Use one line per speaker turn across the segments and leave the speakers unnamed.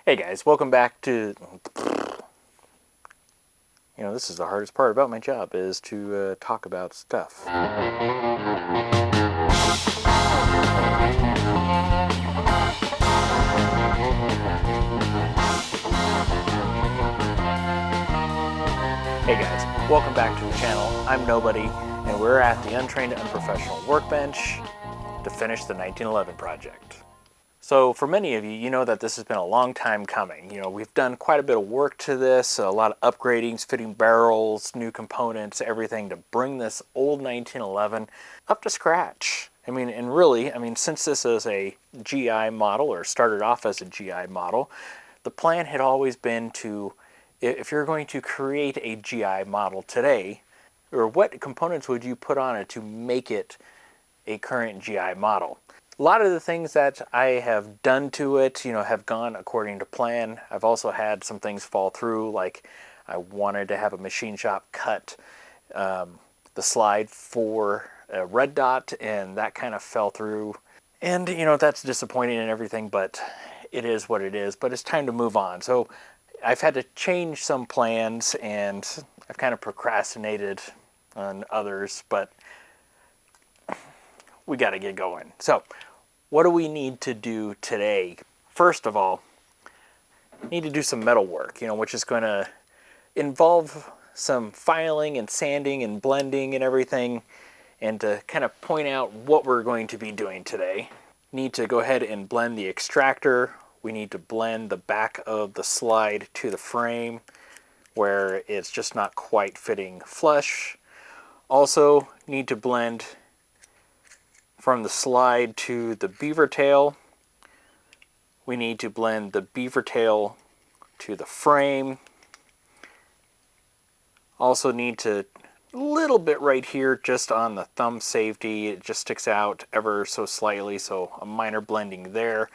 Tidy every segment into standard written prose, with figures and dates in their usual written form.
Hey guys, welcome back to, this is the hardest part about my job, is to talk about stuff. Hey guys, welcome back to the channel. I'm Nobody, and we're at the Untrained Unprofessional Workbench to finish the 1911 project. So for many of you, you know that this has been a long time coming. We've done quite a bit of work to this, a lot of upgradings, fitting barrels, new components, everything to bring this old 1911 up to scratch. Since this is a GI model, or started off as a GI model, the plan had always been to, if you're going to create a GI model today, or what components would you put on it to make it a current GI model? A lot of the things that I have done to it, have gone according to plan. I've also had some things fall through, like I wanted to have a machine shop cut the slide for a red dot, and that kind of fell through. And, that's disappointing and everything, but it is what it is. But it's time to move on. So I've had to change some plans, and I've kind of procrastinated on others, but we got to get going. So what do we need to do today? First of all, need to do some metal work, which is going to involve some filing and sanding and blending and everything. And to kind of point out what we're going to be doing today, need to go ahead and blend the extractor. We need to blend the back of the slide to the frame where it's just not quite fitting flush. Also need to blend from the slide to the Beavertail. We need to blend the Beavertail to the frame. Also need to, a little bit right here just on the thumb safety, it just sticks out ever so slightly, so a minor blending there.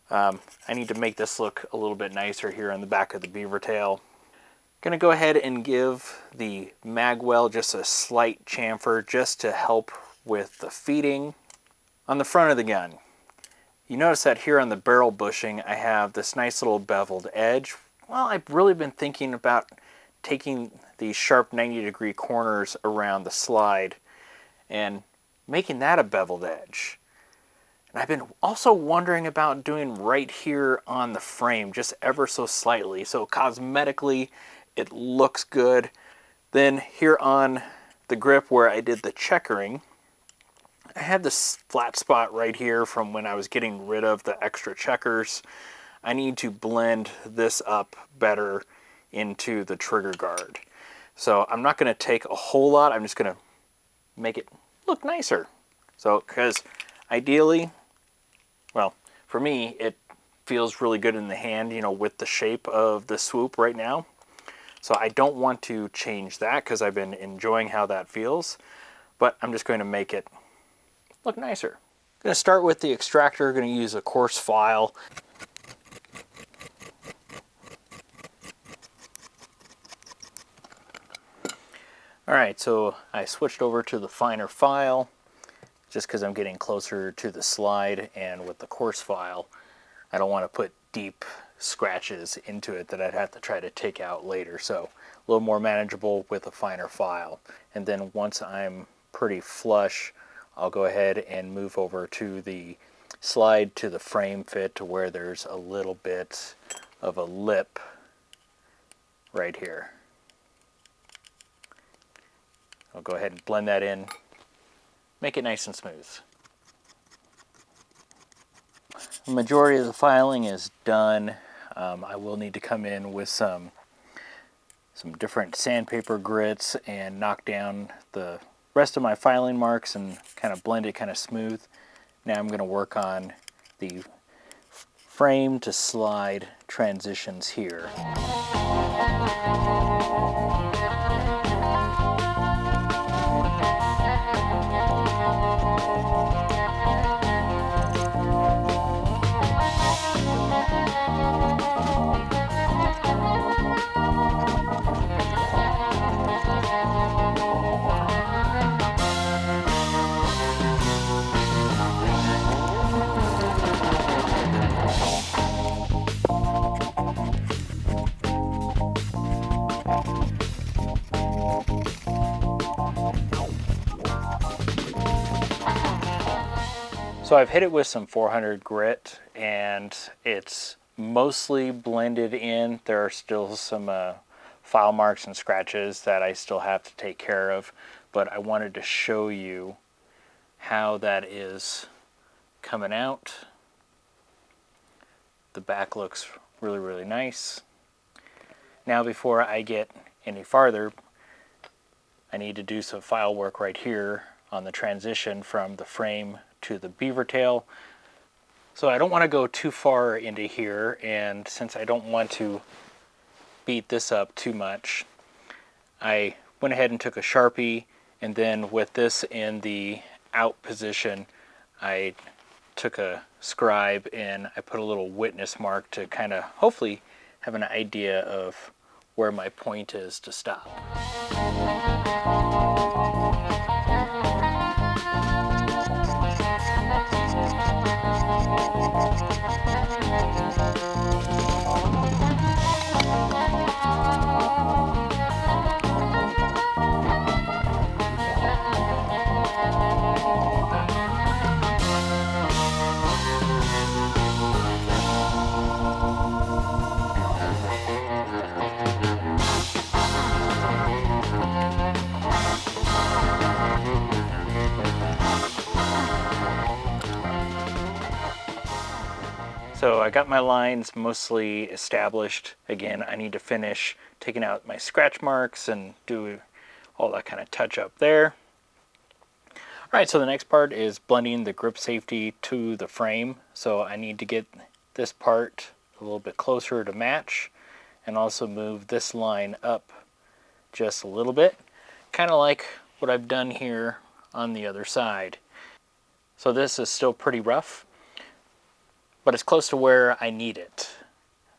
I need to make this look a little bit nicer here on the back of the Beavertail. Gonna go ahead and give the Magwell just a slight chamfer just to help with the feeding. On the front of the gun, you notice that here on the barrel bushing I have this nice little beveled edge. Well, I've really been thinking about taking these sharp 90-degree corners around the slide and making that a beveled edge. And I've been also wondering about doing right here on the frame, just ever so slightly, so cosmetically it looks good. Then here on the grip where I did the checkering, I had this flat spot right here from when I was getting rid of the extra checkers. I need to blend this up better into the trigger guard. So I'm not going to take a whole lot, I'm just going to make it look nicer. So, because ideally, well, for me, it feels really good in the hand, with the shape of the swoop right now. So I don't want to change that because I've been enjoying how that feels, but I'm just going to make it look nicer. I'm going to start with the extractor. Going to use a coarse file. Alright, so I switched over to the finer file just because I'm getting closer to the slide, and with the coarse file I don't want to put deep scratches into it that I'd have to try to take out later, so a little more manageable with a finer file. And then once I'm pretty flush, I'll go ahead and move over to the slide to the frame fit to where there's a little bit of a lip right here. I'll go ahead and blend that in, make it nice and smooth. The majority of the filing is done. I will need to come in with some different sandpaper grits and knock down the rest of my filing marks and kind of blend it kind of smooth. Now I'm going to work on the frame to slide transitions here. So I've hit it with some 400 grit and it's mostly blended in. There are still some file marks and scratches that I still have to take care of, but I wanted to show you how that is coming out. The back looks really, really nice. Now before I get any farther, I need to do some file work right here on the transition from the frame to the Beavertail. So I don't want to go too far into here, and since I don't want to beat this up too much, I went ahead and took a Sharpie, and then with this in the out position, I took a scribe and I put a little witness mark to kind of hopefully have an idea of where my point is to stop. So I got my lines mostly established. Again, I need to finish taking out my scratch marks and do all that kind of touch up there. All right, so the next part is blending the grip safety to the frame. So I need to get this part a little bit closer to match and also move this line up just a little bit, kind of like what I've done here on the other side. So this is still pretty rough, but it's close to where I need it.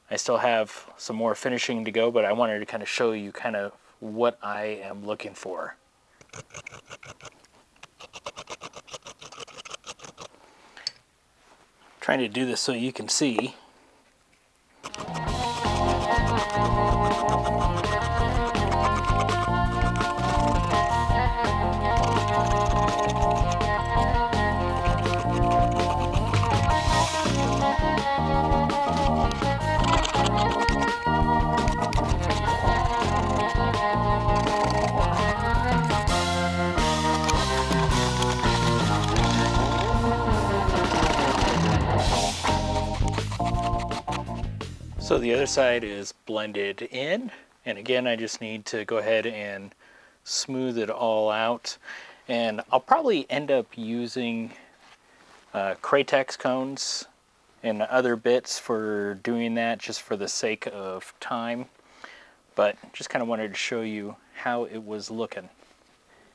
I still have some more finishing to go, but I wanted to kind of show you kind of what I am looking for. Trying to do this so you can see. So the other side is blended in, and again I just need to go ahead and smooth it all out, and I'll probably end up using Kratex cones and other bits for doing that just for the sake of time, but just kind of wanted to show you how it was looking.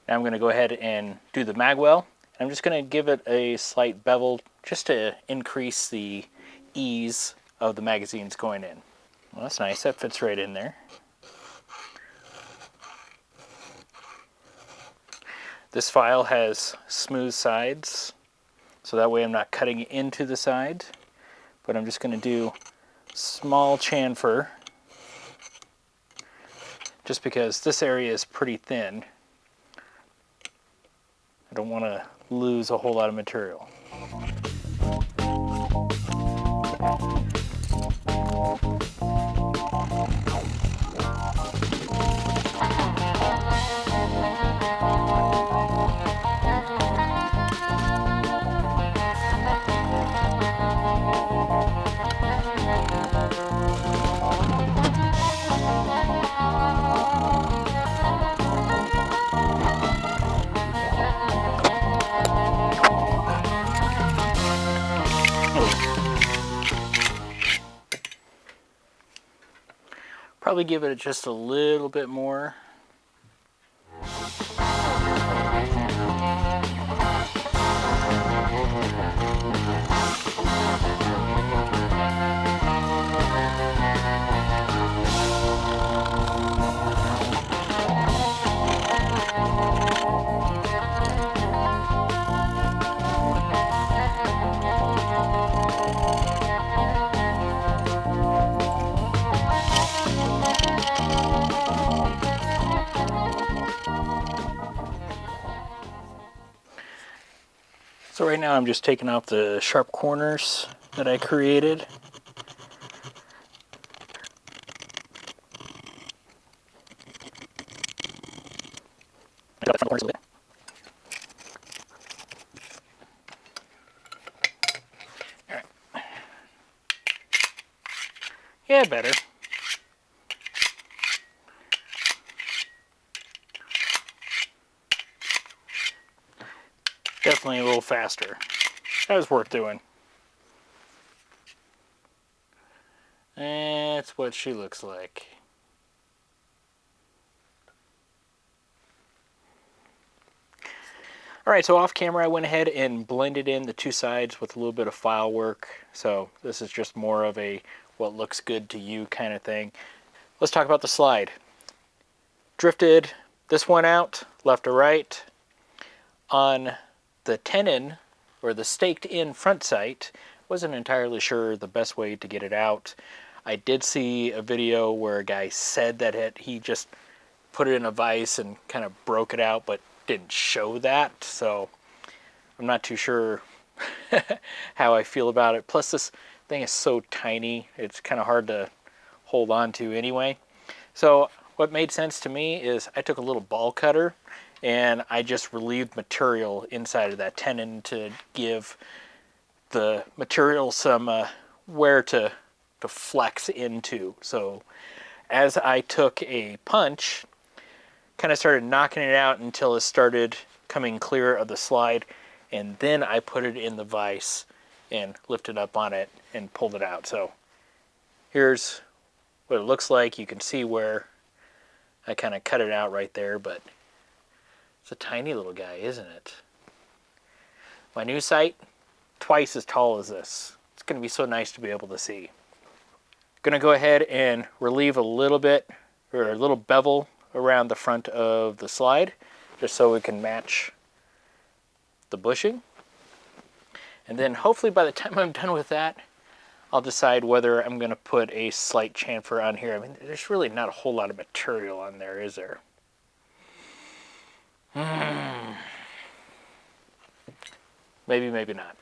Now I'm going to go ahead and do the Magwell. I'm just going to give it a slight bevel just to increase the ease of the magazines going in. Well, that's nice, that fits right in there. This file has smooth sides, so that way I'm not cutting into the side, but I'm just going to do small chamfer just because this area is pretty thin. I don't want to lose a whole lot of material. Probably give it just a little bit more. So right now I'm just taking off the sharp corners that I created. Alright. Yeah, better. Definitely a little faster. That was worth doing. That's what she looks like. Alright, so off camera I went ahead and blended in the two sides with a little bit of file work. So this is just more of a what looks good to you kind of thing. Let's talk about the slide. Drifted this one out, left to right. On the tenon, or the staked in front sight, wasn't entirely sure the best way to get it out. I did see a video where a guy said that he just put it in a vise and kind of broke it out, but didn't show that, so I'm not too sure how I feel about it. Plus this thing is so tiny, it's kind of hard to hold on to anyway. So what made sense to me is I took a little ball cutter and I just relieved material inside of that tenon to give the material some where to flex into. So as I took a punch, kind of started knocking it out until it started coming clear of the slide, and then I put it in the vise and lifted up on it and pulled it out. So here's what it looks like. You can see where I kind of cut it out right there, but it's a tiny little guy, isn't it? My new sight, twice as tall as this. It's going to be so nice to be able to see. Going to go ahead and relieve a little bit, or a little bevel around the front of the slide, just so we can match the bushing. And then hopefully by the time I'm done with that, I'll decide whether I'm going to put a slight chamfer on here. I mean, there's really not a whole lot of material on there, is there? Maybe, maybe not.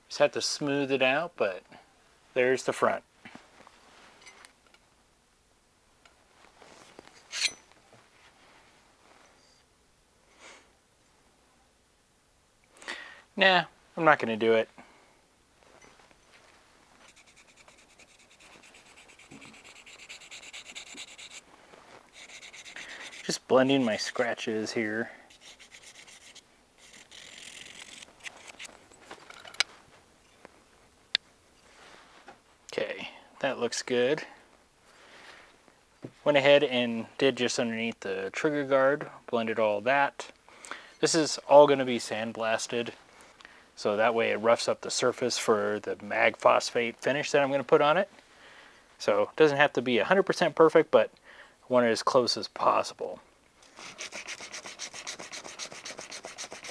Just have to smooth it out, but there's the front. Nah, I'm not going to do it. Just blending my scratches here. Okay, that looks good. Went ahead and did just underneath the trigger guard, blended all that. This is all going to be sandblasted, so that way it roughs up the surface for the mag phosphate finish that I'm going to put on it. So it doesn't have to be 100% perfect, but I want it as close as possible.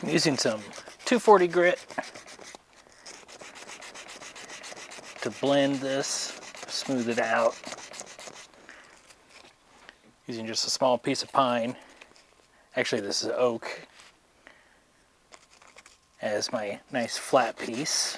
I'm using some 240 grit to blend this, smooth it out. Using just a small piece of pine. Actually, this is oak as my nice flat piece.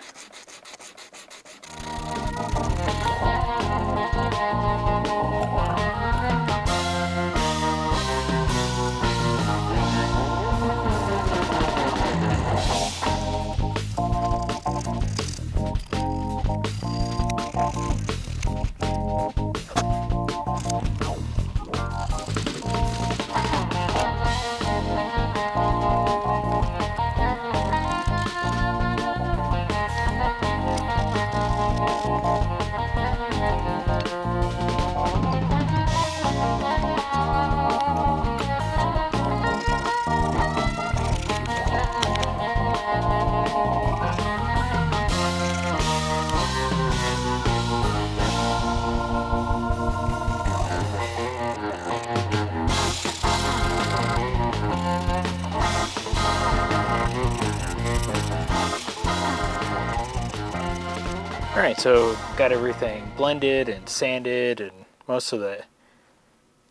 Alright, so got everything blended and sanded and most of the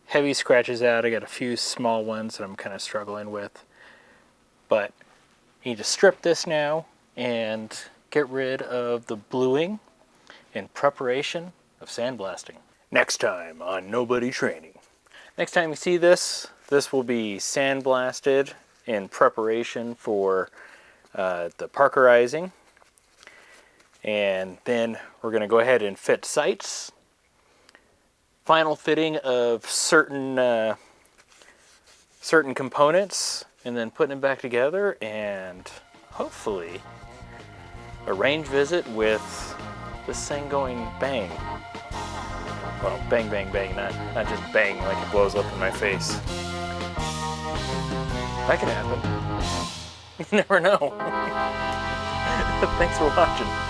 heavy scratches out. I got a few small ones that I'm kind of struggling with. But I need to strip this now and get rid of the bluing in preparation of sandblasting. Next time on Nobody Training. Next time you see this, this will be sandblasted in preparation for the parkerizing. And then we're going to go ahead and fit sights. Final fitting of certain certain components, and then putting it back together, and hopefully a range visit with this thing going bang. Well, bang, bang, bang, not just bang like it blows up in my face. That could happen. You never know. Thanks for watching.